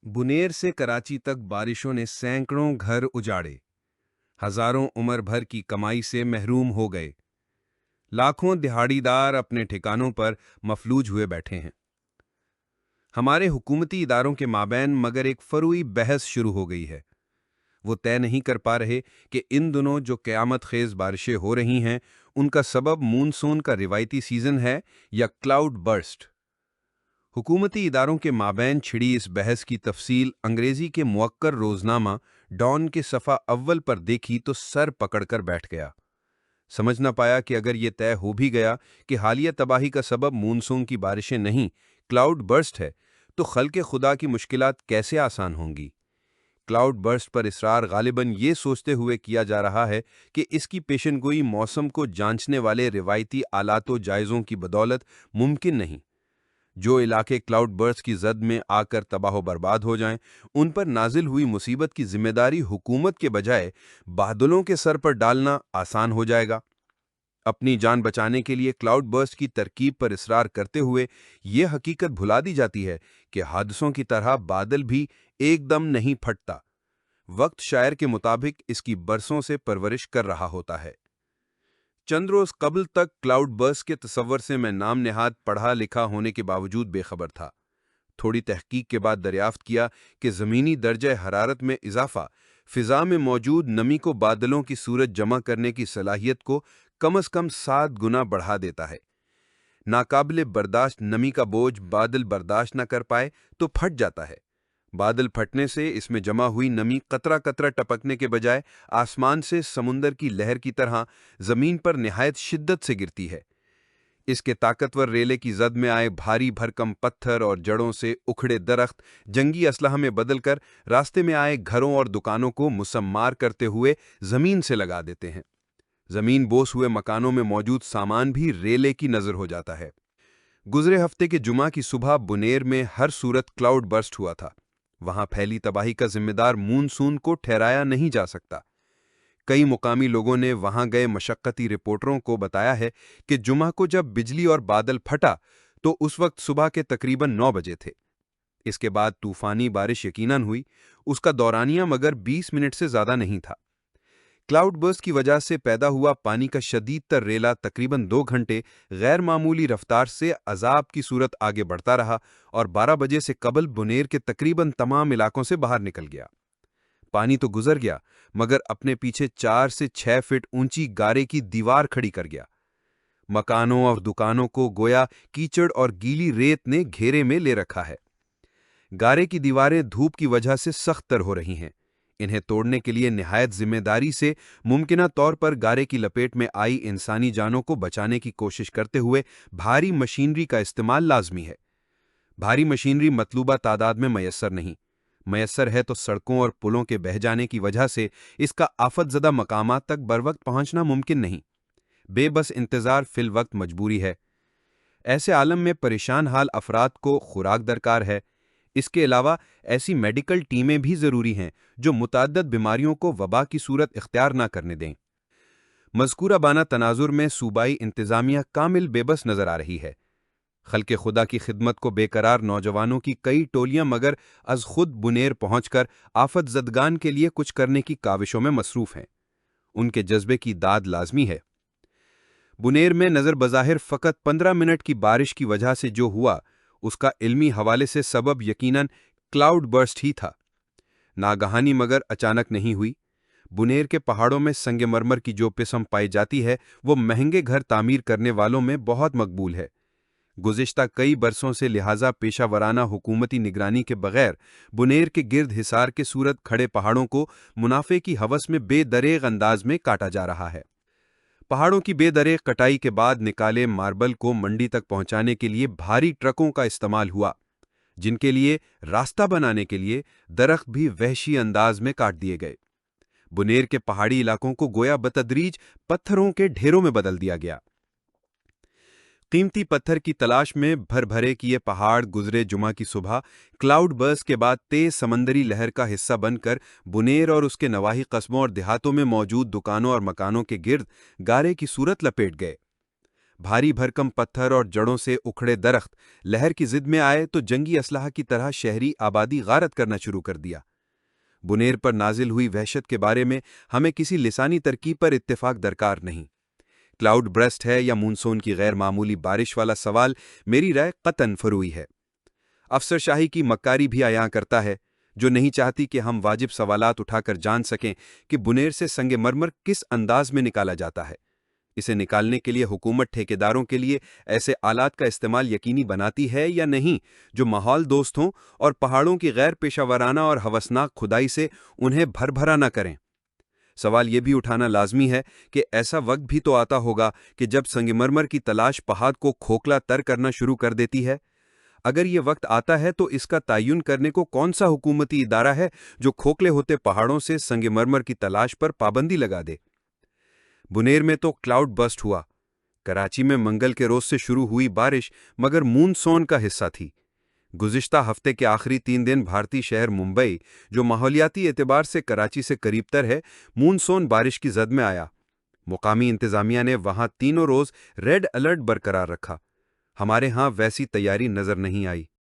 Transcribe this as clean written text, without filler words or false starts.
बुनेर से कराची तक बारिशों ने सैकड़ों घर उजाड़े, हजारों उम्र भर की कमाई से महरूम हो गए। लाखों दिहाड़ीदार अपने ठिकानों पर मफलूज हुए बैठे हैं। हमारे हुकूमती इदारों के माबैन मगर एक फरूई बहस शुरू हो गई है। वो तय नहीं कर पा रहे कि इन दिनों जो क़यामत ख़ेज़ बारिशें हो रही हैं, उनका सबब मूनसून का रिवायती सीज़न है या क्लाउड बर्स्ट। हुकूमती इदारों के माबैन छिड़ी इस बहस की तफसील अंग्रेज़ी के मुअक्कर रोज़नामा डॉन के सफ़ा अव्वल पर देखी तो सर पकड़कर बैठ गया। समझ न पाया कि अगर ये तय हो भी गया कि हालिया तबाही का सबब मूनसून की बारिशें नहीं, क्लाउड बर्स्ट है, तो खल्क़े खुदा की मुश्किलात कैसे आसान होंगी। क्लाउड बर्स्ट पर इसरार गालिबन ये सोचते हुए किया जा रहा है कि इसकी पेशनगोई मौसम को जांचने वाले रिवायती आलातो जायज़ों की बदौलत मुमकिन नहीं। जो इलाके क्लाउड बर्स्ट की जद में आकर तबाह बर्बाद हो जाएं, उन पर नाजिल हुई मुसीबत की जिम्मेदारी हुकूमत के बजाय बादलों के सर पर डालना आसान हो जाएगा। अपनी जान बचाने के लिए क्लाउड बर्स्ट की तरकीब पर इसरार करते हुए ये हकीकत भुला दी जाती है कि हादसों की तरह बादल भी एकदम नहीं फटता। वक्त शायर के मुताबिक इसकी बरसों से परवरिश कर रहा होता है। चंद रोज कबल तक क्लाउड बर्स्ट के तसव्वुर से मैं नाम नेहाद पढ़ा लिखा होने के बावजूद बेखबर था। थोड़ी तहकीक के बाद दरियाफ्त किया कि ज़मीनी दर्जे हरारत में इजाफा फिजा में मौजूद नमी को बादलों की सूरत जमा करने की सलाहियत को कम अज़ कम 7 गुना बढ़ा देता है। नाकाबिले बर्दाश्त नमी का बोझ बादल बर्दाश्त न कर पाए तो फट जाता है। बादल फटने से इसमें जमा हुई नमी कतरा कतरा टपकने के बजाय आसमान से समुंदर की लहर की तरह जमीन पर निहायत शिद्दत से गिरती है। इसके ताकतवर रेले की जद में आए भारी भरकम पत्थर और जड़ों से उखड़े दरख्त जंगी असलहा में बदलकर रास्ते में आए घरों और दुकानों को मुसम्मार करते हुए जमीन से लगा देते हैं। जमीन बोस हुए मकानों में मौजूद सामान भी रेले की नजर हो जाता है। गुजरे हफ्ते के जुमा की सुबह बुनेर में हर सूरत क्लाउड बर्स्ट हुआ था। वहां फैली तबाही का जिम्मेदार मूनसून को ठहराया नहीं जा सकता। कई मुकामी लोगों ने वहां गए मशक्कती रिपोर्टरों को बताया है कि जुमा को जब बिजली और बादल फटा तो उस वक्त सुबह के तकरीबन 9 बजे थे। इसके बाद तूफानी बारिश यकीनन हुई। उसका दौरानिया मगर 20 मिनट से ज्यादा नहीं था। क्लाउड बर्स्ट की वजह से पैदा हुआ पानी का शदीद तर रेला तकरीबन 2 घंटे गैर मामूली रफ्तार से अजाब की सूरत आगे बढ़ता रहा और 12 बजे से कबल बुनेर के तकरीबन तमाम इलाकों से बाहर निकल गया। पानी तो गुजर गया मगर अपने पीछे 4 से 6 फीट ऊंची गारे की दीवार खड़ी कर गया। मकानों और दुकानों को गोया कीचड़ और गीली रेत ने घेरे में ले रखा है। गारे की दीवारें धूप की वजह से सख्त तर हो रही हैं। इन्हें तोड़ने के लिए निहायत जिम्मेदारी से मुमकिना तौर पर गारे की लपेट में आई इंसानी जानों को बचाने की कोशिश करते हुए भारी मशीनरी का इस्तेमाल लाजमी है। भारी मशीनरी मतलूबा तादाद में मयस्सर नहीं। मयस्सर है तो सड़कों और पुलों के बह जाने की वजह से इसका आफतजदा मकामात तक बरवक्त पहुंचना मुमकिन नहीं। बेबस इंतजार फिल वक्त मजबूरी है। ऐसे आलम में परेशान हाल अफराद को खुराक दरकार है। इसके अलावा ऐसी मेडिकल टीमें भी ज़रूरी हैं जो मुतअद्दिद बीमारियों को वबा की सूरत इख्तियार न करने दें। मज़कूरा बाना तनाजुर में सूबाई इंतज़ामिया कामिल बेबस नज़र आ रही है। खल्के खुदा की खिदमत को बेकरार नौजवानों की कई टोलियां मगर अज खुद बुनेर पहुंचकर आफत जदगान के लिए कुछ करने की काविशों में मसरूफ़ हैं। उनके जज्बे की दाद लाजमी है। बुनेर में नज़र बज़ाहिर फ़कत 15 मिनट की बारिश की वजह से जो हुआ उसका इल्मी हवाले से सबब यकीनन क्लाउड बर्स्ट ही था। नागहानी मगर अचानक नहीं हुई। बुनेर के पहाड़ों में संगमरमर की जो पिस्म पाई जाती है वो महंगे घर तामीर करने वालों में बहुत मकबूल है। गुज़िश्ता कई बरसों से लिहाजा पेशा वराना हुकूमती निगरानी के बगैर बुनेर के गिर्द हिसार के सूरत खड़े पहाड़ों को मुनाफे की हवस में बेदरेग अंदाज में काटा जा रहा है। पहाड़ों की बेदरेग कटाई के बाद निकाले मार्बल को मंडी तक पहुंचाने के लिए भारी ट्रकों का इस्तेमाल हुआ, जिनके लिए रास्ता बनाने के लिए दरख्त भी वहशी अंदाज में काट दिए गए। बुनेर के पहाड़ी इलाकों को गोया बतदरीज पत्थरों के ढेरों में बदल दिया गया। कीमती पत्थर की तलाश में भर भरे कि ये पहाड़ गुजरे जुमा की सुबह क्लाउड बर्स्ट के बाद तेज समंदरी लहर का हिस्सा बनकर बुनेर और उसके नवाही कस्बों और देहातों में मौजूद दुकानों और मकानों के गिर्द गारे की सूरत लपेट गए। بھاری بھرکم پتھر اور جڑوں سے اکھڑے درخت لہر کی ضد میں آئے تو جنگی اسلحہ کی طرح شہری آبادی غارت کرنا شروع کر دیا۔ بنیر پر نازل ہوئی وحشت کے بارے میں ہمیں کسی لسانی ترکیب پر اتفاق درکار نہیں۔ کلاؤڈ برسٹ ہے یا مونسون کی غیر معمولی بارش والا سوال میری رائے قطعاً فروئی ہے۔ افسر شاہی کی مکاری بھی عیاں کرتا ہے، جو نہیں چاہتی کہ ہم واجب سوالات اٹھا کر جان سکیں کہ بنیر سے سنگ مرمر کس انداز میں نکالا جاتا ہے۔ اسے نکالنے کے لیے حکومت ٹھیکیداروں کے لیے ایسے آلات کا استعمال یقینی بناتی ہے یا نہیں جو ماحول دوست ہوں اور پہاڑوں کی غیر پیشہ ورانہ اور ہوسناک کھدائی سے انہیں بھر بھرا نہ کریں۔ سوال یہ بھی اٹھانا لازمی ہے کہ ایسا وقت بھی تو آتا ہوگا کہ جب سنگ مرمر کی تلاش پہاڑ کو کھوکھلا تر کرنا شروع کر دیتی ہے۔ اگر یہ وقت آتا ہے تو اس کا تعین کرنے کو کون سا حکومتی ادارہ ہے جو کھوکھلے ہوتے پہاڑوں سے سنگ مرمر کی تلاش پر پابندی لگا دے؟ بنیر میں تو کلاؤڈ برسٹ ہوا، کراچی میں منگل کے روز سے شروع ہوئی بارش مگر مون سون کا حصہ تھی۔ گزشتہ ہفتے کے آخری 3 دن بھارتی شہر ممبئی، جو ماحولیاتی اعتبار سے کراچی سے قریب تر ہے، مون سون بارش کی زد میں آیا۔ مقامی انتظامیہ نے وہاں تینوں روز ریڈ الرٹ برقرار رکھا۔ ہمارے ہاں ویسی تیاری نظر نہیں آئی۔